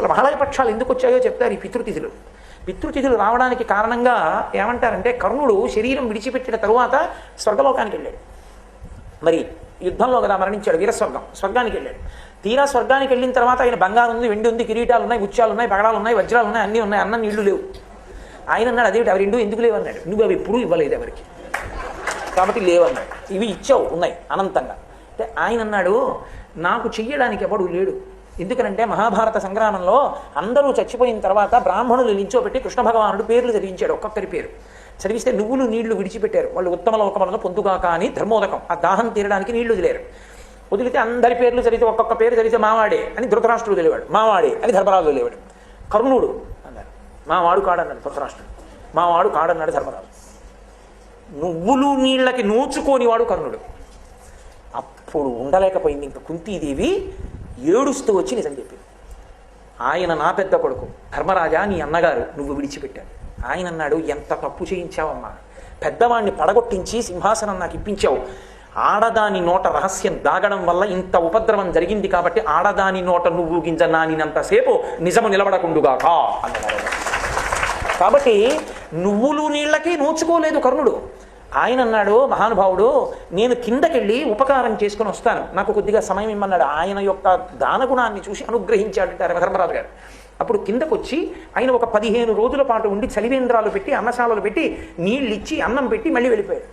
మహాలయ పక్షాలు ఎందుకు వచ్చాయో చెప్తారు ఈ పితృతిథులు. పితృతిథులు రావడానికి కారణంగా ఏమంటారంటే, కర్ణుడు శరీరం విడిచిపెట్టిన తరువాత స్వర్గలోకానికి వెళ్ళాడు. మరి యుద్ధంలో కదా మరణించాడు, స్వర్గానికి వెళ్ళాడు. తీరా స్వర్గానికి వెళ్ళిన తర్వాత ఆయన బంగారం ఉంది, వెండి ఉంది, కిరీటాలు ఉన్నాయి, ముత్యాలు ఉన్నాయి, పగడాలు ఉన్నాయి, వజ్రాలు ఉన్నాయి, అన్నీ ఉన్నాయి, అన్నం నీళ్లు లేవు. ఆయన అన్నాడు, అదేమిటి అవి రెండు ఎందుకు లేవు అన్నాడు. నువ్వు అవి ఎప్పుడూ ఇవ్వలేదు ఎవరికి, కాబట్టి లేవన్నాడు. ఇవి ఇచ్చావు, ఉన్నాయి అనంతంగా. అంటే ఆయన అన్నాడు, నాకు చెయ్యడానికి ఎవడు లేడు. ఎందుకనంటే మహాభారత సంగ్రామంలో అందరూ చచ్చిపోయిన తర్వాత బ్రాహ్మణులు నిల్చోబెట్టి కృష్ణ భగవానుడు పేర్లు చదివించాడు. ఒక్కొక్కరి పేరు చదివిస్తే నువ్వులు నీళ్లు విడిచిపెట్టారు. వాళ్ళు ఉత్తమ లోకములను పొందుగాక అని ధర్మోదకం, ఆ దాహం తీరడానికి నీళ్లు వదిలేరు. వదిలితే అందరి పేర్లు చదివితే ఒక్కొక్క పేరు చదివితే మావాడే అని ధృతరాష్ట్రుడు తెలివాడు, మావాడే అని ధర్మరాజు తెలివాడు. కర్ణుడు అన్నారు, మావాడు కాడన్నాడు ధృతరాష్ట్రుడు, మావాడు కాడన్నాడు ధర్మరాజు. నువ్వులు నీళ్ళకి నోచుకోనివాడు కర్ణుడు. అప్పుడు ఉండలేకపోయింది ఇంకా కుంతీదేవి, ఏడుస్తూ వచ్చి నిజం చెప్పింది. ఆయన నా పెద్ద కొడుకు ధర్మరాజా, నీ అన్నగారు నువ్వు విడిచిపెట్టాడు. ఆయన అన్నాడు, ఎంత తప్పు చేయించావమ్మా, పెద్దవాణ్ణి పడగొట్టించి సింహాసనం నాకు ఇప్పించావు. ఆడదాని నోట రహస్యం దాగడం వల్ల ఇంత ఉపద్రవం జరిగింది కాబట్టి ఆడదాని నోట నువ్వు గింజ నానినంతసేపు నిజము నిలబడకుండుగాక అన్నారు. కాబట్టి నువ్వులు నీళ్ళకి నోచుకోలేదు కర్ణుడు. ఆయన అన్నాడు, మహానుభావుడు, నేను కిందకెళ్ళి ఉపకారం చేసుకుని వస్తాను, నాకు కొద్దిగా సమయం ఇమ్మన్నాడు. ఆయన యొక్క దానగుణాన్ని చూసి అనుగ్రహించాడంటారు ధర్మరాజు గారు. అప్పుడు కిందకు వచ్చి ఆయన ఒక 15 రోజుల పాటు ఉండి చలివేంద్రాలు పెట్టి, అన్నశాలలు పెట్టి, నీళ్ళు ఇచ్చి, అన్నం పెట్టి మళ్ళీ వెళ్ళిపోయాడు.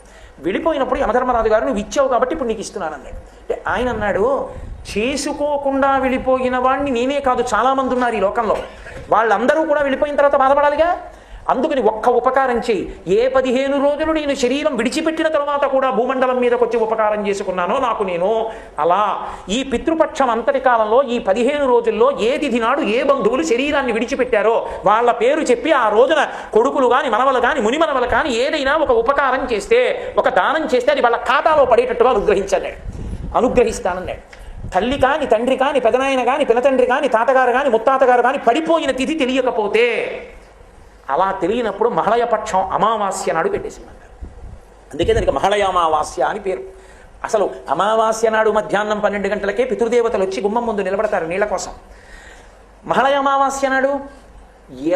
వెళ్ళిపోయినప్పుడు యమధర్మరాజు గారు, నువ్వు ఇచ్చావు కాబట్టి ఇప్పుడు నీకు ఇస్తున్నాను అన్నాడు. అంటే ఆయన అన్నాడు, చేసుకోకుండా వెళ్ళిపోయిన వాడిని నేనే కాదు, చాలామంది ఉన్నారు ఈ లోకంలో, వాళ్ళందరూ కూడా వెళ్ళిపోయిన తర్వాత బాధపడాలిగా. అందుకని ఒక్క ఉపకారం చేయి. ఏ 15 రోజులు నేను శరీరం విడిచిపెట్టిన తర్వాత కూడా భూమండలం మీదకి వచ్చి ఉపకారం చేసుకున్నానో నాకు నేను, అలా ఈ పితృపక్షం అంతటి కాలంలో ఈ 15 రోజుల్లో ఏ తిథి నాడు ఏ బంధువులు శరీరాన్ని విడిచిపెట్టారో వాళ్ళ పేరు చెప్పి ఆ రోజున కొడుకులు కానీ, మనవలు కానీ, మునిమనవలు కానీ ఏదైనా ఒక ఉపకారం చేస్తే, ఒక దానం చేస్తే అది వాళ్ళ ఖాతాలో పడేటట్టుగా అనుగ్రహిస్తానన్నాడు. తల్లి కాని, తండ్రి కాని, పెదనాయన కాని, పినతండ్రి కాని, తాతగారు కాని, ముత్తాతగారు కాని పడిపోయిన తిథి తెలియకపోతే, అలా తెలియనప్పుడు మహళయపక్షం అమావాస్య నాడు పెట్టేసిందంటారు. అందుకే దానికి మహళయామావాస్య అని పేరు. అసలు అమావాస్య నాడు మధ్యాహ్నం 12 గంటలకే పితృదేవతలు వచ్చి గుమ్మం ముందు నిలబడతారు నీళ్ల కోసం. మహళయామావాస్య నాడు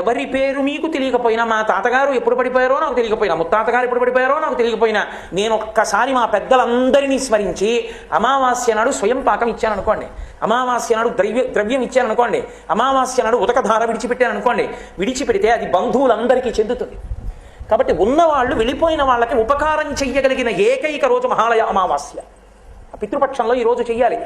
ఎవరి పేరు మీకు తెలియకపోయినా, మా తాతగారు ఎప్పుడు పడిపోయారో నాకు తెలియకపోయినా, ముత్తాతగారు ఎప్పుడు పడిపోయారో నాకు తెలియకపోయినా, నేను ఒక్కసారి మా పెద్దలందరినీ స్మరించి అమావాస్య నాడు స్వయం పాకం ఇచ్చాను అనుకోండి, అమావాస్య నాడు ద్రవ్యం ఇచ్చాను అనుకోండి, అమావాస్య నాడు ఉదకధార విడిచిపెట్టాను అనుకోండి, విడిచిపెడితే అది బంధువులందరికీ చెందుతుంది. కాబట్టి ఉన్నవాళ్ళు వెళ్ళిపోయిన వాళ్ళకి ఉపకారం చెయ్యగలిగిన ఏకైక రోజు మహాలయ అమావాస్య. ఆ పితృపక్షంలో ఈ రోజు చెయ్యాలి.